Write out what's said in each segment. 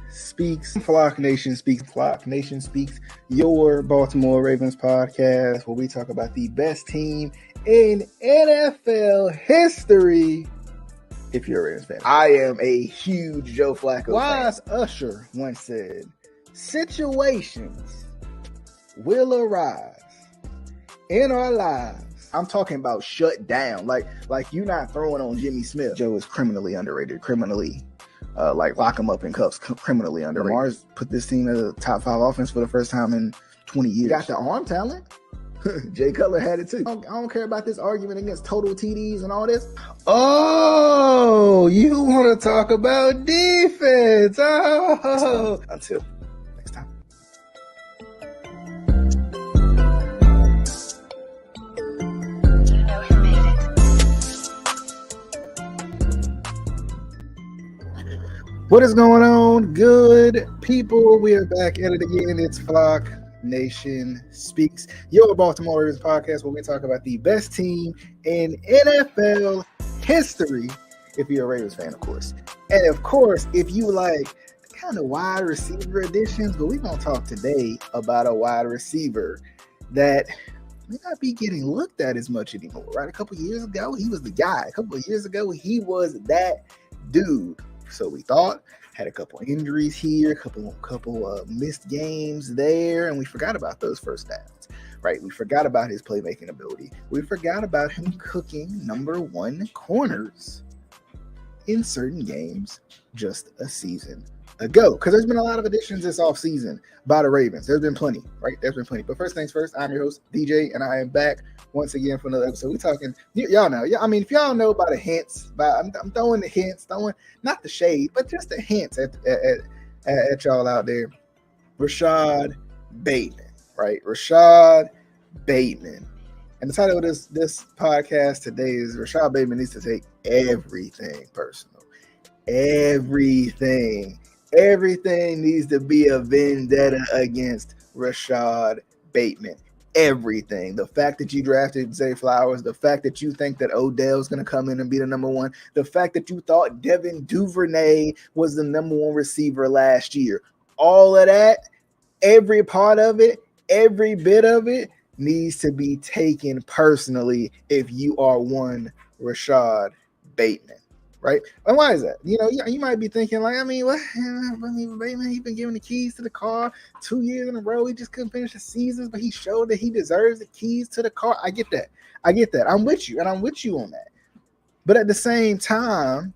Speaks, Flock Nation Speaks, Flock Nation Speaks, your Baltimore Ravens podcast, where we talk about the best team in NFL history. If you're a Ravens fan, I am a huge Joe Flacco fan. Wise Usher once said, "Situations will arise in our lives." I'm talking about shut down, like you're not throwing on Jimmy Smith. Joe is criminally underrated, lock him up in cuffs, criminally underrated. Lamar's put this team as a top 5 offense for the first time in 20 years. Got the arm talent. Jay Cutler had it too. I don't care about this argument against total TDs and all this. Oh, you want to talk about defense? Oh, until next time. What is going on, good people? We are back at it again. It's Flock Nation Speaks, your Baltimore Ravens podcast, where we talk about the best team in NFL history, if you're a Ravens fan, of course. And of course, if you like kind of wide receiver additions, but we're going to talk today about a wide receiver that may not be getting looked at as much anymore, right? A couple years ago, he was the guy. A couple of years ago, he was that dude. So we thought, had a couple injuries here, a couple missed games there, and we forgot about those first downs, right? We forgot about his playmaking ability. We forgot about him cooking number 1 corners in certain games just a season ago. Because there's been a lot of additions this offseason by the Ravens. There's been plenty, right? There's been plenty. But first things first, I'm your host, DJ, and I am back once again for another episode. We're talking, y'all know. I mean, if y'all know about the hints, I'm throwing the hints, not the shade, but just the hints at y'all out there. Rashod Bateman, right? Rashod Bateman. And the title of this podcast today is Rashod Bateman needs to take everything personal. Everything needs to be a vendetta against Rashod Bateman. Everything. The fact that you drafted Zay Flowers, the fact that you think that Odell's going to come in and be the number 1, the fact that you thought Devin Duvernay was the number 1 receiver last year, all of that, every part of it, every bit of it needs to be taken personally if you are one Rashod Bateman. Right? And why is that? You might be thinking, Bateman, he's been giving the keys to the car 2 years in a row. He just couldn't finish the seasons, but he showed that he deserves the keys to the car. I get that. I'm with you, and I'm with you on that. But at the same time,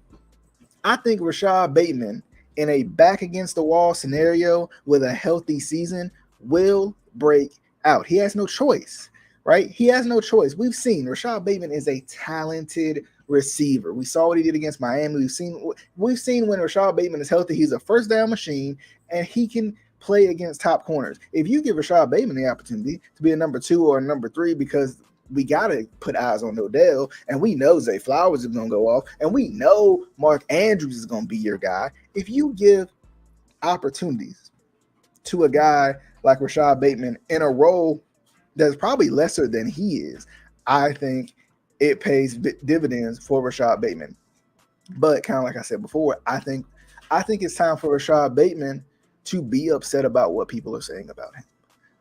I think Rashod Bateman, in a back against the wall scenario with a healthy season, will break out. He has no choice, right? He has no choice. We've seen Rashod Bateman is a talented receiver. We saw what he did against Miami. We've seen when Rashod Bateman is healthy, he's a first down machine, and he can play against top corners. If you give Rashod Bateman the opportunity to be a number 2 or a number 3, because we got to put eyes on Odell, and we know Zay Flowers is going to go off, and we know Mark Andrews is going to be your guy. If you give opportunities to a guy like Rashod Bateman in a role that's probably lesser than he is, I think it pays dividends for Rashod Bateman. But kind of like I said before, I think it's time for Rashod Bateman to be upset about what people are saying about him,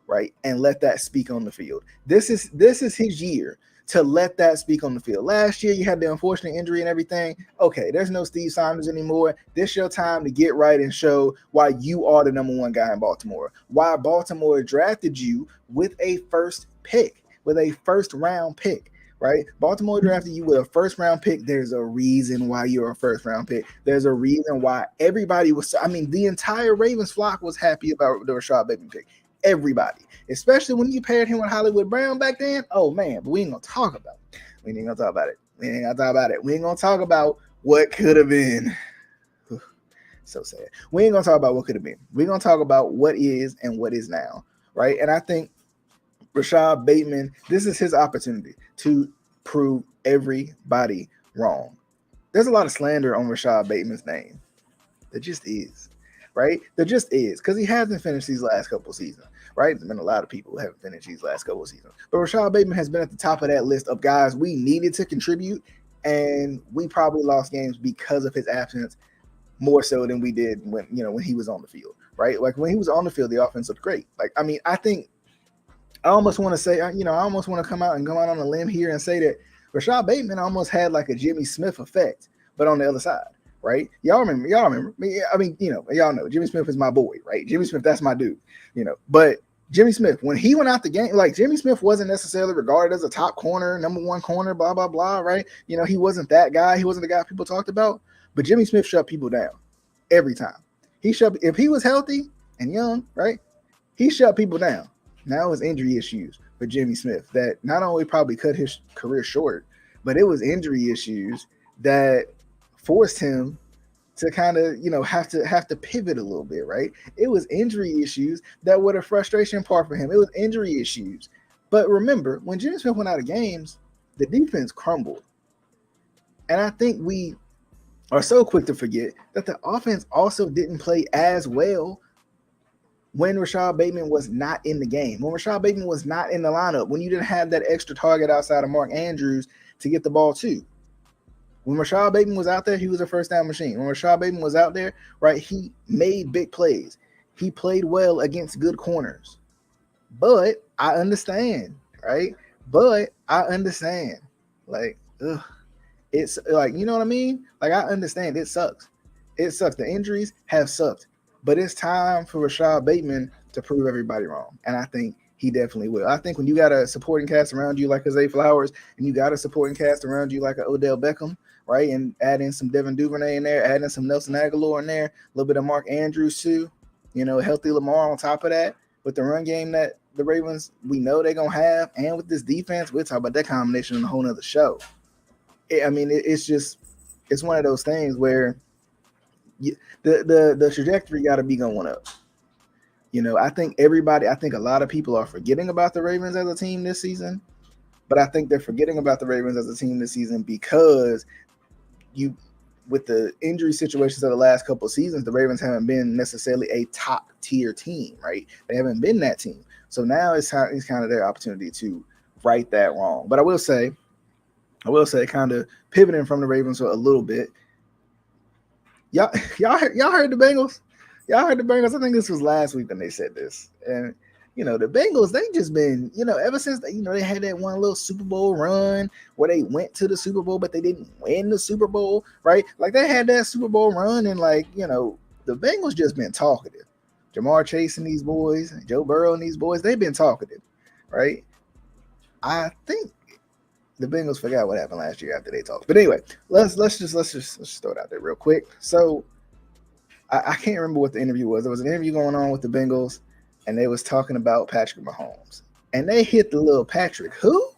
right? And let that speak on the field. This is his year to let that speak on the field. Last year, you had the unfortunate injury and everything. Okay, there's no Steve Saunders anymore. This is your time to get right and show why you are the number 1 guy in Baltimore. Why Baltimore drafted you with a first round pick. Right? Baltimore drafted you with a first-round pick. There's a reason why you're a first-round pick. There's a reason why everybody was – the entire Ravens flock was happy about the Rashod Bateman pick. Everybody. Especially when you paired him with Hollywood Brown back then. Oh, man. But we ain't going to talk about it. We ain't going to talk about what could have been. So sad. We ain't going to talk about what could have been. We're going to talk about what is and what is now. Right? And I think Rashod Bateman, this is his opportunity to prove everybody wrong. There's a lot of slander on Rashod Bateman's name. There just is, right? There just is, because he hasn't finished these last couple seasons, right? There's been a lot of people who haven't finished these last couple seasons. But Rashod Bateman has been at the top of that list of guys we needed to contribute, and we probably lost games because of his absence more so than we did when he was on the field, right? Like when he was on the field, the offense looked great. Like I mean, I think I almost want to say, I almost want to come out on a limb here and say that Rashod Bateman almost had like a Jimmy Smith effect, but on the other side, right? Y'all remember? I mean, y'all know Jimmy Smith is my boy, right? Jimmy Smith, that's my dude, But Jimmy Smith, when he went out the game, like Jimmy Smith wasn't necessarily regarded as a top corner, number one corner, blah blah blah, right? He wasn't that guy. He wasn't the guy people talked about. But Jimmy Smith shut people down every time. If he was healthy and young, right? He shut people down. Now it was injury issues for Jimmy Smith that not only probably cut his career short, but it was injury issues that forced him to kind of have to pivot a little bit, right? It was injury issues that were the frustration part for him. It was injury issues. But remember, when Jimmy Smith went out of games, the defense crumbled. And I think we are so quick to forget that the offense also didn't play as well when Rashod Bateman was not in the game, when Rashod Bateman was not in the lineup, when you didn't have that extra target outside of Mark Andrews to get the ball to. When Rashod Bateman was out there, he was a first down machine. When Rashod Bateman was out there, right, he made big plays. He played well against good corners. But I understand, right? Like, it's like, you know what I mean? Like, I understand it sucks. It sucks. The injuries have sucked. But it's time for Rashod Bateman to prove everybody wrong. And I think he definitely will. I think when you got a supporting cast around you like a Zay Flowers, and you got a supporting cast around you like a Odell Beckham, right? And add in some Devin Duvernay in there, add in some Nelson Aguilar in there, a little bit of Mark Andrews too, healthy Lamar on top of that, with the run game that the Ravens, we know they're going to have, and with this defense, we'll talk about that combination on a whole nother show. It's one of those things where the trajectory got to be going up. I think a lot of people are forgetting about the Ravens as a team this season, but I think they're forgetting about the Ravens as a team this season because with the injury situations of the last couple of seasons, the Ravens haven't been necessarily a top tier team, right? They haven't been that team. So now it's kind of their opportunity to right that wrong. But I will say, kind of pivoting from the Ravens a little bit, y'all heard the Bengals? Y'all heard the Bengals? I think this was last week when they said this. And, the Bengals, they just been, ever since, they had that one little Super Bowl run where they went to the Super Bowl, but they didn't win the Super Bowl, right? Like, they had that Super Bowl run, and, the Bengals just been talkative. Jamar Chase and these boys, Joe Burrow and these boys, they've been talkative, right? I think the Bengals forgot what happened last year after they talked. But anyway, let's just throw it out there real quick. So I can't remember what the interview was. There was an interview going on with the Bengals, and they was talking about Patrick Mahomes. And they hit the little Patrick who?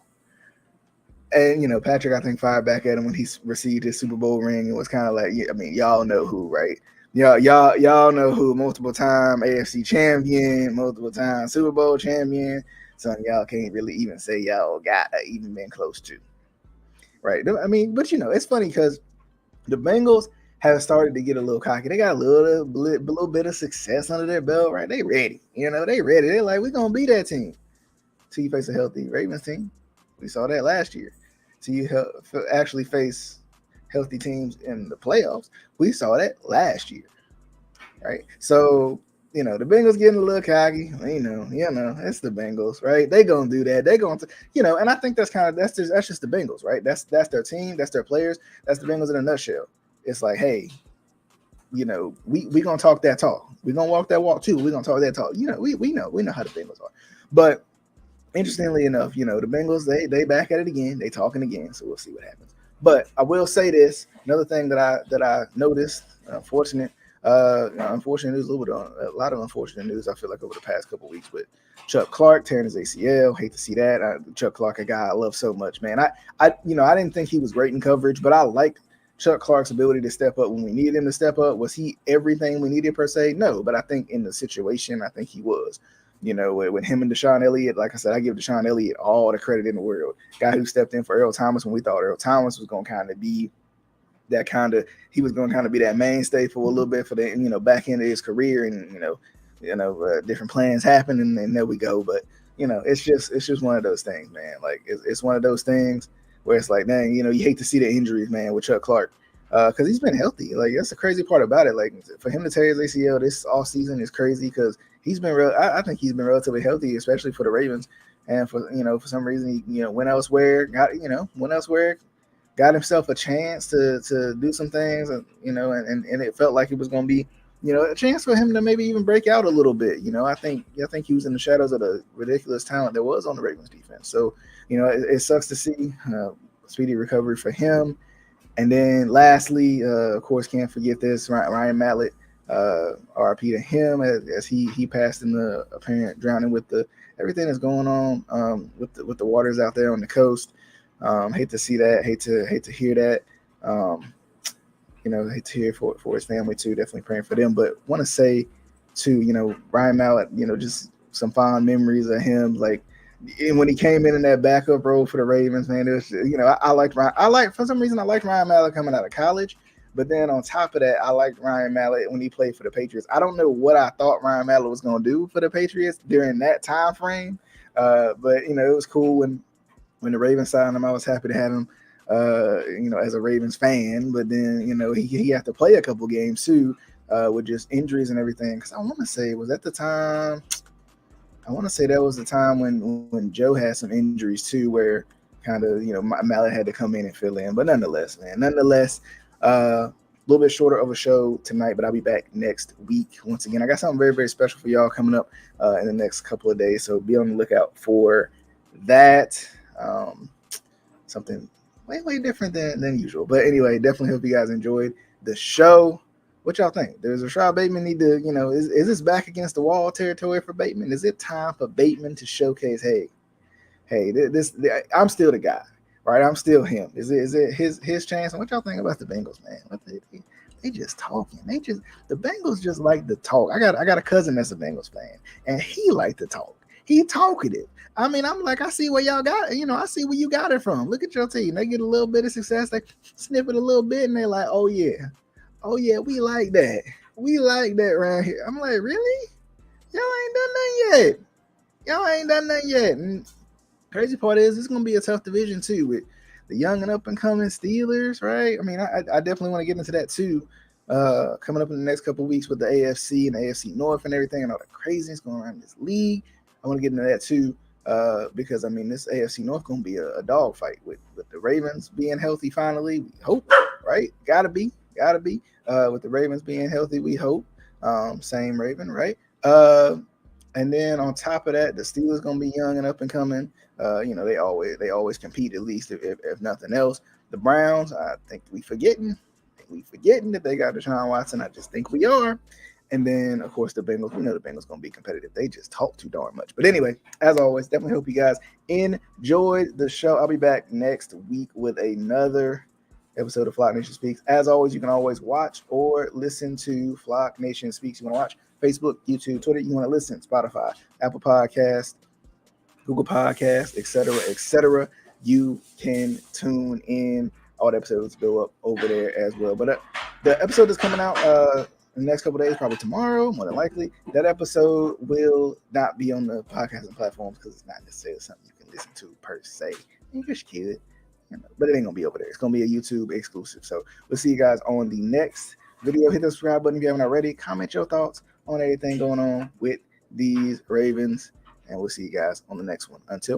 And, Patrick, I think, fired back at him when he received his Super Bowl ring. It was kind of like, y'all know who, right? Y'all know who, multiple time AFC champion, multiple time Super Bowl champion. Some y'all can't really even say y'all got even been close to, right? I mean, but it's funny because the Bengals have started to get a little cocky. They got a little bit of success under their belt, right? They ready, they ready. They're like, we're gonna be that team. Till you face a healthy Ravens team, we saw that last year. Till you actually face healthy teams in the playoffs, we saw that last year, right? So. The Bengals getting a little cocky. It's the Bengals, right? They gonna do that. They going to, and I think that's just the Bengals, right? That's their team, that's their players, that's the Bengals in a nutshell. It's like, hey, we gonna talk that talk. We gonna walk that walk too. We gonna talk that talk. We know how the Bengals are. But interestingly enough, the Bengals they back at it again. They talking again. So we'll see what happens. But I will say this: another thing that I noticed, unfortunate news, a lot of unfortunate news. I feel like over the past couple of weeks with Chuck Clark tearing his ACL. Hate to see that. Chuck Clark, a guy I love so much, man. I didn't think he was great in coverage, but I liked Chuck Clark's ability to step up when we needed him to step up. Was he everything we needed per se? No, but I think in the situation, I think he was. With him and Deshaun Elliott, like I said, I give Deshaun Elliott all the credit in the world. Guy who stepped in for Earl Thomas when we thought Earl Thomas was going to kind of be he was going to kind of be that mainstay for a little bit for the back end of his career, and different plans happen, and there we go. But it's just one of those things, man. Like it's one of those things where it's like, dang, you hate to see the injuries, man, with Chuck Clark. because he's been healthy. Like that's the crazy part about it. Like for him to tear his ACL this off season is crazy because he's been real. I think he's been relatively healthy, especially for the Ravens. And for some reason, he went elsewhere, went elsewhere, got himself a chance to do some things, and it felt like it was going to be, a chance for him to maybe even break out a little bit. I think he was in the shadows of the ridiculous talent that was on the Ravens defense. So, it sucks to see. Speedy recovery for him. And then lastly, of course, can't forget this, Ryan Mallett, RIP to him as he passed in the apparent drowning with the everything that's going on with the waters out there on the coast. Hate to see that. Hate to hear that. Hate to hear for his family too. Definitely praying for them. But want to say too, Ryan Mallett, just some fond memories of him. Like when he came in that backup role for the Ravens, man, it was, I liked Ryan. For some reason I liked Ryan Mallett coming out of college. But then on top of that, I liked Ryan Mallett when he played for the Patriots. I don't know what I thought Ryan Mallett was going to do for the Patriots during that time frame. But it was cool when the Ravens signed him. I was happy to have him, as a Ravens fan. But then, he had to play a couple games too, with just injuries and everything. Because I want to say, was that the time? I want to say that was the time when Joe had some injuries too, where kind of Mallett had to come in and fill in. But nonetheless, a little bit shorter of a show tonight, but I'll be back next week. Once again, I got something very, very special for y'all coming up in the next couple of days. So be on the lookout for that. Something way different than usual. But anyway, definitely hope you guys enjoyed the show. What y'all think? Does Rashod Bateman need to, is this back against the wall territory for Bateman? Is it time for Bateman to showcase, hey, I'm still the guy, right? I'm still him. Is it his chance? And what y'all think about the Bengals, man? They just talking. The Bengals just like to talk. I got a cousin that's a Bengals fan, and he like to talk. He talkative. I mean, I'm like, I see where y'all got it. I see where you got it from. Look at your team. They get a little bit of success. They sniff it a little bit, and they're like, oh yeah, we like that. We like that right here. I'm like, really? Y'all ain't done nothing yet. And crazy part is it's gonna be a tough division too with the young and up and coming Steelers, right? I mean, I definitely want to get into that too. Coming up in the next couple of weeks with the AFC and the AFC North and everything and all the craziness going around in this league. I want to get into that too. Because I mean, this AFC North gonna be a dog fight with the Ravens being healthy finally. We hope, right? Gotta be. With the Ravens being healthy, we hope. Same Raven, right? And then on top of that, the Steelers gonna be young and up and coming. They always compete at least if nothing else. The Browns, I think we forgetting that they got Deshaun Watson. I just think we are. And then, of course, the Bengals. We know the Bengals going to be competitive. They just talk too darn much. But anyway, as always, definitely hope you guys enjoyed the show. I'll be back next week with another episode of Flock Nation Speaks. As always, you can always watch or listen to Flock Nation Speaks. You want to watch Facebook, YouTube, Twitter. You want to listen, Spotify, Apple Podcast, Google Podcast, etc. You can tune in. All the episodes go up over there as well. But the episode is coming out in the next couple of days, probably tomorrow, more than likely. That episode will not be on the podcasting platforms because it's not necessarily something you can listen to per se. You just kid, but it ain't gonna be over there. It's gonna be a YouTube exclusive. So we'll see you guys on the next video. Hit the subscribe button if you haven't already. Comment your thoughts on everything going on with these Ravens, and we'll see you guys on the next one. Until